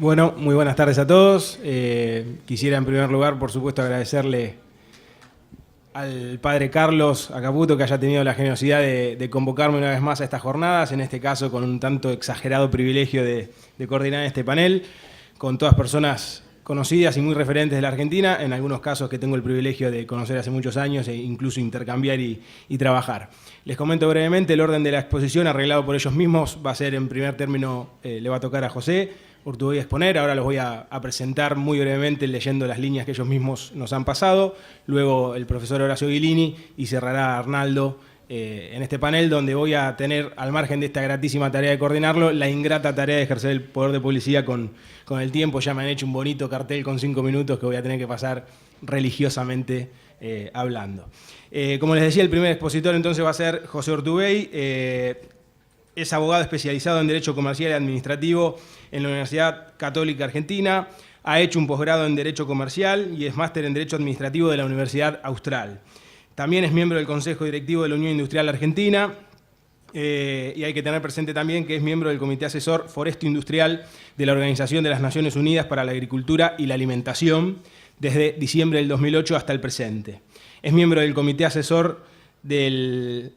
Bueno, muy buenas tardes a todos. Quisiera en primer lugar, por supuesto, agradecerle al padre Carlos Acaputo que haya tenido la generosidad de convocarme una vez más a estas jornadas, en este caso con un tanto exagerado privilegio de coordinar este panel, con todas personas conocidas y muy referentes de la Argentina, en algunos casos que tengo el privilegio de conocer hace muchos años e incluso intercambiar y trabajar. Les comento brevemente, el orden de la exposición arreglado por ellos mismos va a ser, en primer término, le va a tocar a José Urtubey exponer, ahora los voy a presentar muy brevemente leyendo las líneas que ellos mismos nos han pasado, luego el profesor Horacio Guilini y cerrará Arnaldo en este panel, donde voy a tener, al margen de esta gratísima tarea de coordinarlo, la ingrata tarea de ejercer el poder de policía con el tiempo. Ya me han hecho un bonito cartel con 5 minutos que voy a tener que pasar religiosamente hablando. Como les decía, el primer expositor entonces va a ser José Urtubey. Es abogado especializado en Derecho Comercial y Administrativo en la Universidad Católica Argentina. Ha hecho un posgrado en Derecho Comercial y es máster en Derecho Administrativo de la Universidad Austral. También es miembro del Consejo Directivo de la Unión Industrial Argentina y hay que tener presente también que es miembro del Comité Asesor Foresto Industrial de la Organización de las Naciones Unidas para la Agricultura y la Alimentación desde diciembre del 2008 hasta el presente. Es miembro del Comité Asesor del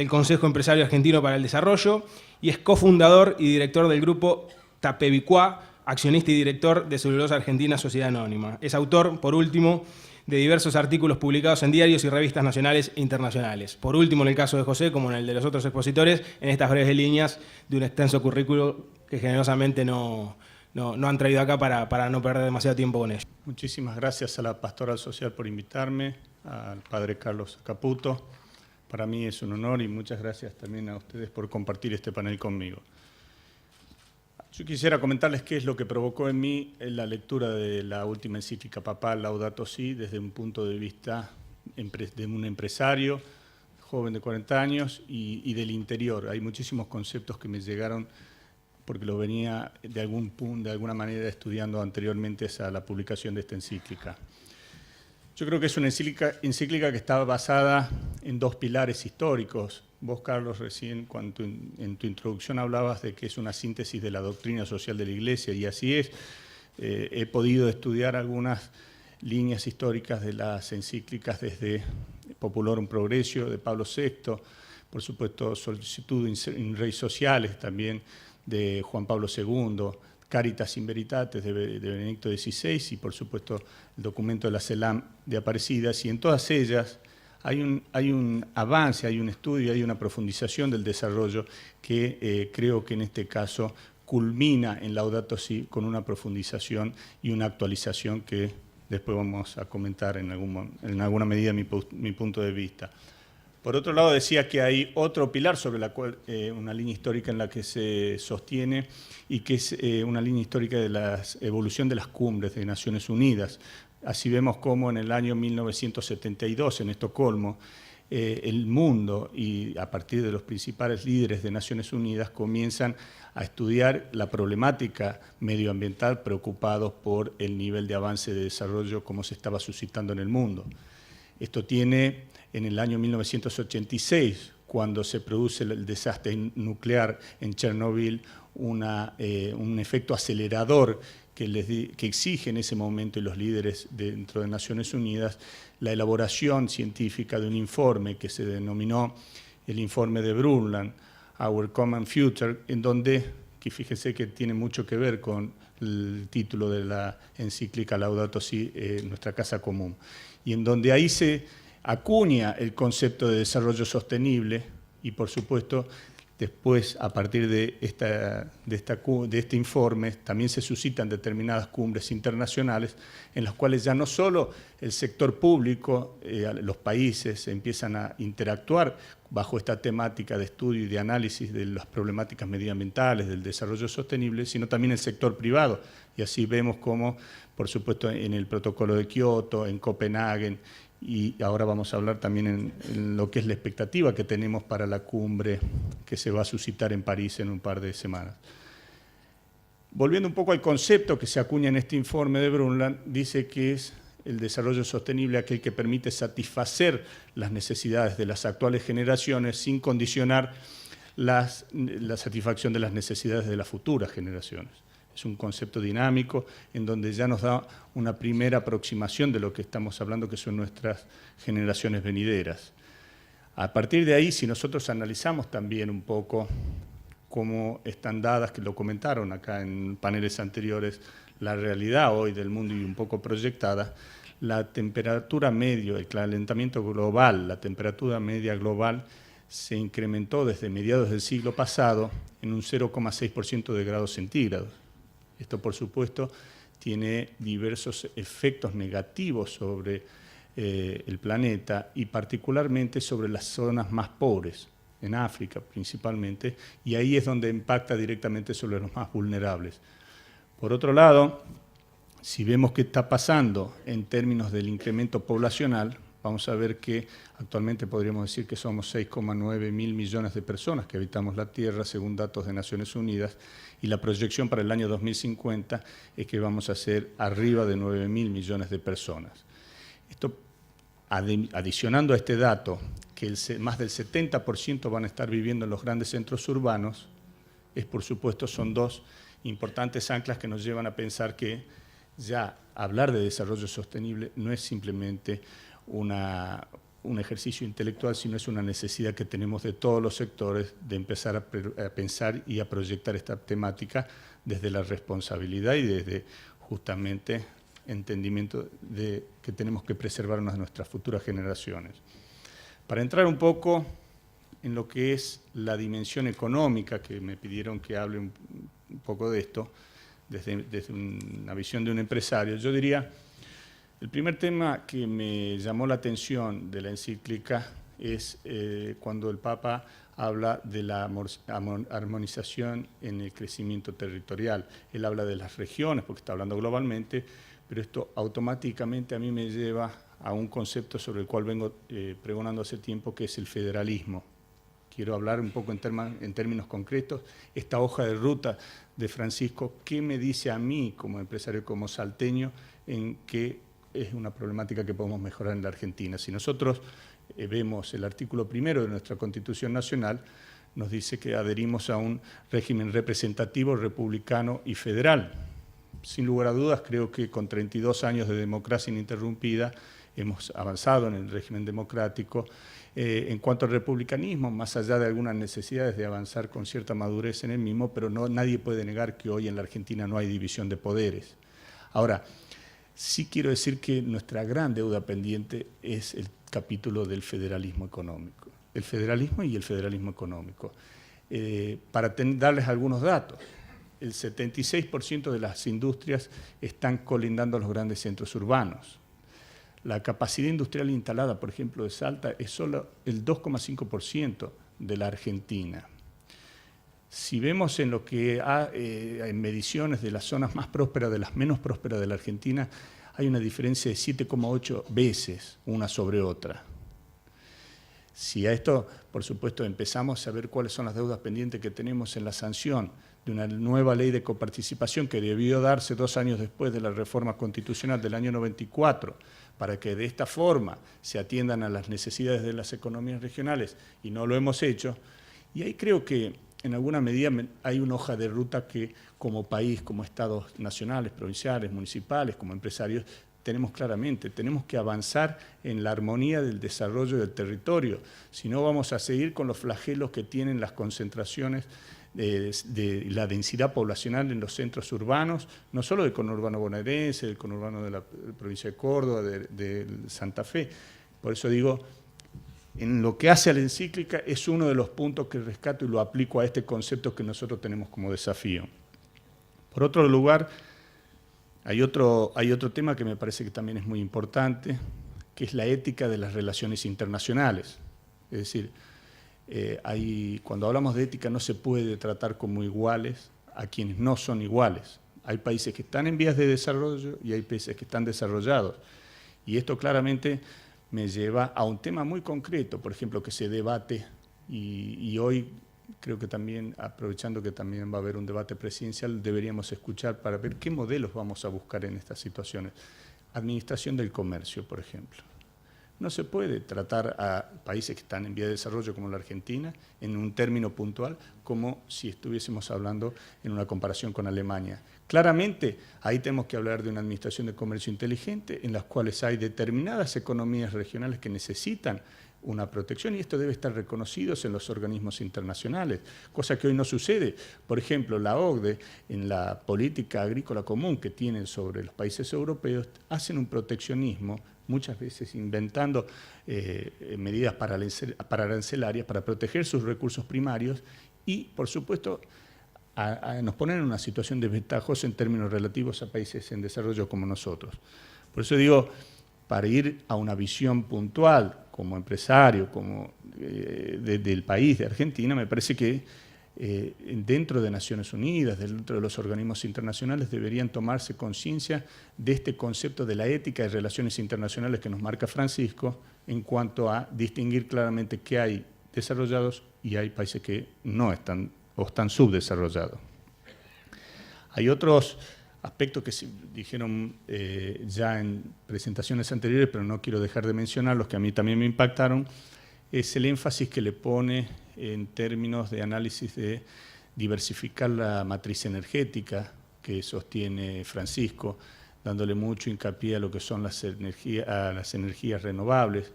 Consejo Empresario Argentino para el Desarrollo y es cofundador y director del grupo Tapebicuá, accionista y director de Celulosa Argentina Sociedad Anónima. Es autor, por último, de diversos artículos publicados en diarios y revistas nacionales e internacionales. Por último, en el caso de José, como en el de los otros expositores, en estas breves líneas de un extenso currículo que generosamente no han traído acá para no perder demasiado tiempo con ello. Muchísimas gracias a la Pastoral Social por invitarme, al padre Carlos Acaputo. Para mí es un honor y muchas gracias también a ustedes por compartir este panel conmigo. Yo quisiera comentarles qué es lo que provocó en mí la lectura de la última encíclica papal, Laudato Si, desde un punto de vista de un empresario, joven de 40 años y del interior. Hay muchísimos conceptos que me llegaron porque lo venía de alguna manera estudiando anteriormente a la publicación de esta encíclica. Yo creo que es una encíclica que está basada en dos pilares históricos. Vos, Carlos, recién cuando en tu introducción hablabas de que es una síntesis de la doctrina social de la Iglesia, y así es. He podido estudiar algunas líneas históricas de las encíclicas desde Populorum Progressio de Pablo VI, por supuesto Solicitud in Rei Sociales también de Juan Pablo II, Caritas in Veritatis de Benedicto XVI y por supuesto el documento de la CELAM de Aparecidas, y en todas ellas hay un avance, hay un estudio, hay una profundización del desarrollo que creo que en este caso culmina en Laudato Si con una profundización y una actualización que después vamos a comentar en alguna medida mi punto de vista. Por otro lado, decía que hay otro pilar sobre la cual, una línea histórica en la que se sostiene y que es una línea histórica de la evolución de las cumbres de Naciones Unidas. Así vemos cómo en el año 1972 en Estocolmo el mundo y a partir de los principales líderes de Naciones Unidas comienzan a estudiar la problemática medioambiental preocupados por el nivel de avance de desarrollo como se estaba suscitando en el mundo. Esto tiene en el año 1986, cuando se produce el desastre nuclear en Chernobyl, un efecto acelerador que exige en ese momento y los líderes dentro de Naciones Unidas la elaboración científica de un informe que se denominó el informe de Brundtland, Our Common Future, en donde, que fíjese que tiene mucho que ver con el título de la encíclica Laudato Si, Nuestra Casa Común, y en donde ahí se acuña el concepto de desarrollo sostenible y, por supuesto, después, a partir de este informe, también se suscitan determinadas cumbres internacionales en las cuales ya no solo el sector público, los países empiezan a interactuar bajo esta temática de estudio y de análisis de las problemáticas medioambientales, del desarrollo sostenible, sino también el sector privado. Y así vemos cómo, por supuesto, en el protocolo de Kioto, en Copenhague, y ahora vamos a hablar también en lo que es la expectativa que tenemos para la cumbre que se va a suscitar en París en un par de semanas. Volviendo un poco al concepto que se acuña en este informe de Brundtland, dice que es el desarrollo sostenible aquel que permite satisfacer las necesidades de las actuales generaciones sin condicionar la satisfacción de las necesidades de las futuras generaciones. Es un concepto dinámico en donde ya nos da una primera aproximación de lo que estamos hablando, que son nuestras generaciones venideras. A partir de ahí, si nosotros analizamos también un poco cómo están dadas, que lo comentaron acá en paneles anteriores, la realidad hoy del mundo y un poco proyectada, la temperatura media, el calentamiento global, la temperatura media global se incrementó desde mediados del siglo pasado en un 0,6% de grados centígrados. Esto, por supuesto, tiene diversos efectos negativos sobre el planeta y particularmente sobre las zonas más pobres, en África principalmente, y ahí es donde impacta directamente sobre los más vulnerables. Por otro lado, si vemos qué está pasando en términos del incremento poblacional, vamos a ver que actualmente podríamos decir que somos 6,9 mil millones de personas que habitamos la Tierra, según datos de Naciones Unidas, y la proyección para el año 2050 es que vamos a ser arriba de 9 mil millones de personas. Esto, adicionando a este dato, que más del 70% van a estar viviendo en los grandes centros urbanos, por supuesto, son dos importantes anclas que nos llevan a pensar que ya hablar de desarrollo sostenible no es simplemente un ejercicio intelectual, sino es una necesidad que tenemos de todos los sectores de empezar a pensar y a proyectar esta temática desde la responsabilidad y desde justamente entendimiento de que tenemos que preservarnos de nuestras futuras generaciones. Para entrar un poco en lo que es la dimensión económica, que me pidieron que hable un poco de esto, desde una visión de un empresario, yo diría, el primer tema que me llamó la atención de la encíclica es cuando el Papa habla de la armonización en el crecimiento territorial. Él habla de las regiones, porque está hablando globalmente, pero esto automáticamente a mí me lleva a un concepto sobre el cual vengo pregonando hace tiempo, que es el federalismo. Quiero hablar un poco en términos concretos. Esta hoja de ruta de Francisco, ¿qué me dice a mí como empresario, como salteño, en qué es una problemática que podemos mejorar en la Argentina? Si nosotros vemos el artículo 1 de nuestra Constitución Nacional, nos dice que adherimos a un régimen representativo, republicano y federal. Sin lugar a dudas, creo que con 32 años de democracia ininterrumpida hemos avanzado en el régimen democrático. En cuanto al republicanismo, más allá de algunas necesidades de avanzar con cierta madurez en el mismo, pero nadie puede negar que hoy en la Argentina no hay división de poderes. Ahora, sí quiero decir que nuestra gran deuda pendiente es el capítulo del federalismo económico. El federalismo y el federalismo económico. Para darles algunos datos, el 76% de las industrias están colindando a los grandes centros urbanos. La capacidad industrial instalada, por ejemplo, de Salta es solo el 2,5% de la Argentina. Si vemos en lo que en mediciones de las zonas más prósperas, de las menos prósperas de la Argentina, hay una diferencia de 7,8 veces una sobre otra. Si a esto, por supuesto, empezamos a ver cuáles son las deudas pendientes que tenemos en la sanción de una nueva ley de coparticipación que debió darse 2 años después de la reforma constitucional del año 94, para que de esta forma se atiendan a las necesidades de las economías regionales, y no lo hemos hecho. Y ahí creo que en alguna medida hay una hoja de ruta que como país, como estados nacionales, provinciales, municipales, como empresarios, tenemos claramente. Tenemos que avanzar en la armonía del desarrollo del territorio, si no vamos a seguir con los flagelos que tienen las concentraciones de la densidad poblacional en los centros urbanos, no solo del conurbano bonaerense, del conurbano de la provincia de Córdoba, de Santa Fe. Por eso digo, en lo que hace a la encíclica es uno de los puntos que rescato y lo aplico a este concepto que nosotros tenemos como desafío. Por otro lugar, hay otro tema que me parece que también es muy importante, que es la ética de las relaciones internacionales. Es decir, cuando hablamos de ética no se puede tratar como iguales a quienes no son iguales. Hay países que están en vías de desarrollo y hay países que están desarrollados. Y esto claramente me lleva a un tema muy concreto, por ejemplo, que se debate, y hoy creo que también, aprovechando que también va a haber un debate presidencial, deberíamos escuchar para ver qué modelos vamos a buscar en estas situaciones. Administración del comercio, por ejemplo. No se puede tratar a países que están en vía de desarrollo como la Argentina en un término puntual como si estuviésemos hablando en una comparación con Alemania. Claramente, ahí tenemos que hablar de una administración de comercio inteligente en las cuales hay determinadas economías regionales que necesitan una protección y esto debe estar reconocido en los organismos internacionales, cosa que hoy no sucede. Por ejemplo, la OCDE, en la política agrícola común que tienen sobre los países europeos, hacen un proteccionismo, muchas veces inventando medidas arancelarias para proteger sus recursos primarios y, por supuesto, nos ponen en una situación desventajosa en términos relativos a países en desarrollo como nosotros. Por eso digo, para ir a una visión puntual como empresario, como del país, de Argentina, me parece que dentro de Naciones Unidas, dentro de los organismos internacionales, deberían tomarse conciencia de este concepto de la ética de relaciones internacionales que nos marca Francisco en cuanto a distinguir claramente que hay desarrollados y hay países que no están o están subdesarrollados. Hay otros aspectos que se dijeron ya en presentaciones anteriores, pero no quiero dejar de mencionarlos, que a mí también me impactaron, es el énfasis que le pone en términos de análisis de diversificar la matriz energética que sostiene Francisco, dándole mucho hincapié a lo que son las energías renovables,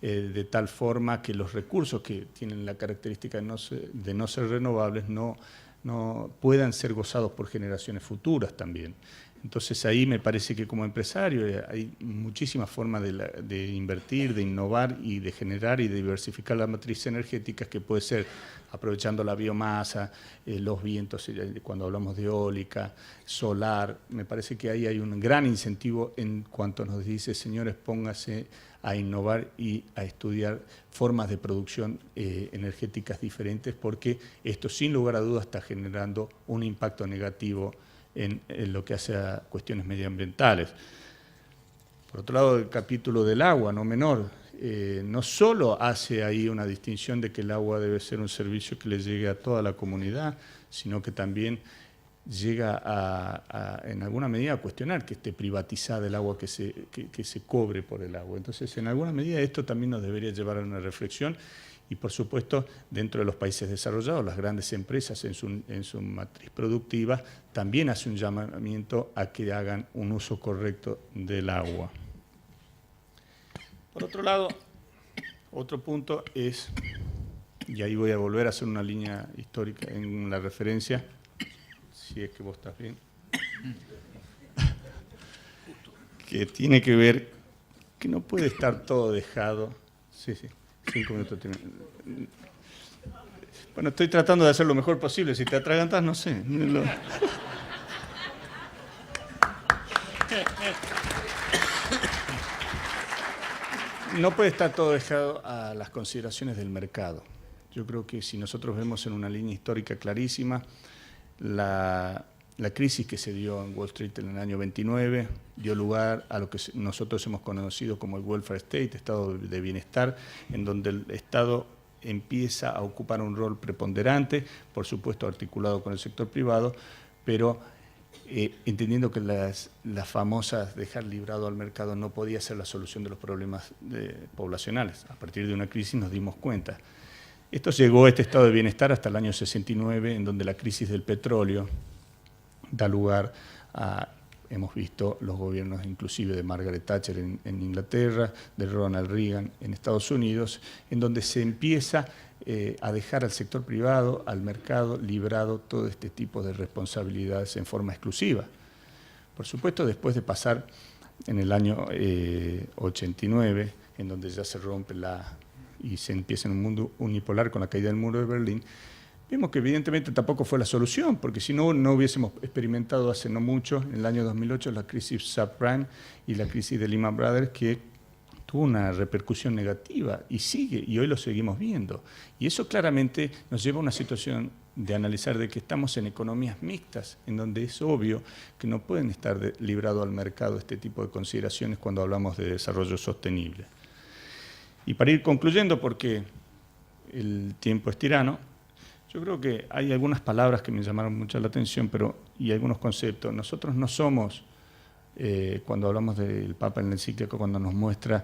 de tal forma que los recursos que tienen la característica de no ser renovables no puedan ser gozados por generaciones futuras también. Entonces ahí me parece que como empresario hay muchísimas formas de invertir, de innovar y de generar y de diversificar la matriz energética, que puede ser aprovechando la biomasa, los vientos, cuando hablamos de eólica, solar. Me parece que ahí hay un gran incentivo en cuanto nos dice, señores, póngase a innovar y a estudiar formas de producción energéticas diferentes, porque esto sin lugar a dudas está generando un impacto negativo en lo que hace a cuestiones medioambientales. Por otro lado, el capítulo del agua, no menor, no solo hace ahí una distinción de que el agua debe ser un servicio que le llegue a toda la comunidad, sino que también llega en alguna medida a cuestionar que esté privatizada el agua, que se cobre por el agua. Entonces, en alguna medida esto también nos debería llevar a una reflexión y, por supuesto, dentro de los países desarrollados, las grandes empresas en su matriz productiva también hacen un llamamiento a que hagan un uso correcto del agua. Por otro lado, otro punto es, y ahí voy a volver a hacer una línea histórica en la referencia, si es que vos estás bien, que tiene que ver, que no puede estar todo dejado. Sí, 5 minutos tiene. Bueno, estoy tratando de hacer lo mejor posible, si te atragantas, no sé. No puede estar todo dejado a las consideraciones del mercado. Yo creo que si nosotros vemos en una línea histórica clarísima, la crisis que se dio en Wall Street en el año 29 dio lugar a lo que nosotros hemos conocido como el welfare state, estado de bienestar, en donde el Estado empieza a ocupar un rol preponderante, por supuesto articulado con el sector privado, pero entendiendo que las famosas dejar librado al mercado no podía ser la solución de los problemas poblacionales. A partir de una crisis nos dimos cuenta. Esto llegó a este estado de bienestar hasta el año 69, en donde la crisis del petróleo da lugar a, hemos visto los gobiernos inclusive de Margaret Thatcher en Inglaterra, de Ronald Reagan en Estados Unidos, en donde se empieza a dejar al sector privado, al mercado, librado todo este tipo de responsabilidades en forma exclusiva. Por supuesto, después de pasar en el año 89, en donde ya se rompe y se empieza en un mundo unipolar con la caída del muro de Berlín, vemos que evidentemente tampoco fue la solución, porque si no, no hubiésemos experimentado hace no mucho, en el año 2008, la crisis subprime y la crisis de Lehman Brothers, que tuvo una repercusión negativa y sigue, y hoy lo seguimos viendo. Y eso claramente nos lleva a una situación de analizar de que estamos en economías mixtas, en donde es obvio que no pueden estar librado al mercado este tipo de consideraciones cuando hablamos de desarrollo sostenible. Y para ir concluyendo, porque el tiempo es tirano, yo creo que hay algunas palabras que me llamaron mucho la atención, y algunos conceptos. Nosotros no somos, cuando hablamos del Papa en el encíclico, cuando nos muestra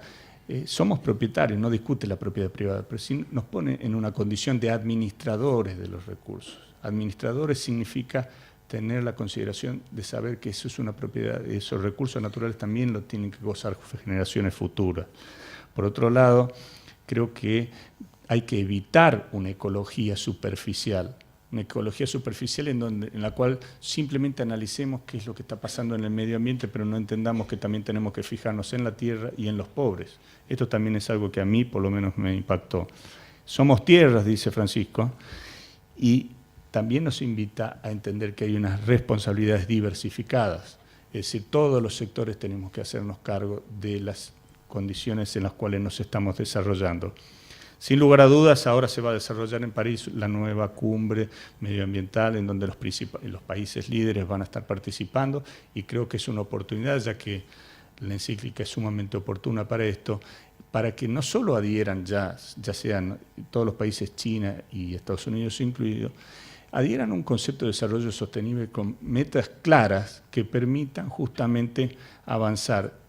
somos propietarios, no discute la propiedad privada, pero sí nos pone en una condición de administradores de los recursos. Administradores significa tener la consideración de saber que eso es una propiedad, esos recursos naturales también lo tienen que gozar generaciones futuras. Por otro lado, creo que hay que evitar una ecología superficial en la cual simplemente analicemos qué es lo que está pasando en el medio ambiente, pero no entendamos que también tenemos que fijarnos en la tierra y en los pobres. Esto también es algo que a mí por lo menos me impactó. Somos tierras, dice Francisco, y también nos invita a entender que hay unas responsabilidades diversificadas. Es decir, todos los sectores tenemos que hacernos cargo de las condiciones en las cuales nos estamos desarrollando. Sin lugar a dudas, ahora se va a desarrollar en París la nueva cumbre medioambiental en donde los países líderes van a estar participando, y creo que es una oportunidad, ya que la encíclica es sumamente oportuna para esto, para que no solo adhieran ya sean todos los países, China y Estados Unidos incluidos, adhieran a un concepto de desarrollo sostenible con metas claras que permitan justamente avanzar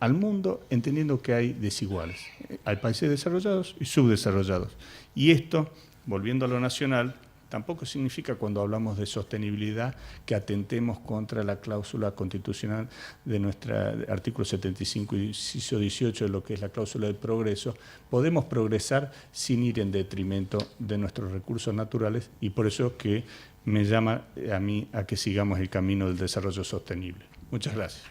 al mundo, entendiendo que hay desiguales. Hay países desarrollados y subdesarrollados. Y esto, volviendo a lo nacional, tampoco significa, cuando hablamos de sostenibilidad, que atentemos contra la cláusula constitucional de nuestro artículo 75, inciso 18, de lo que es la cláusula de progreso. Podemos progresar sin ir en detrimento de nuestros recursos naturales, y por eso que me llama a mí a que sigamos el camino del desarrollo sostenible. Muchas gracias.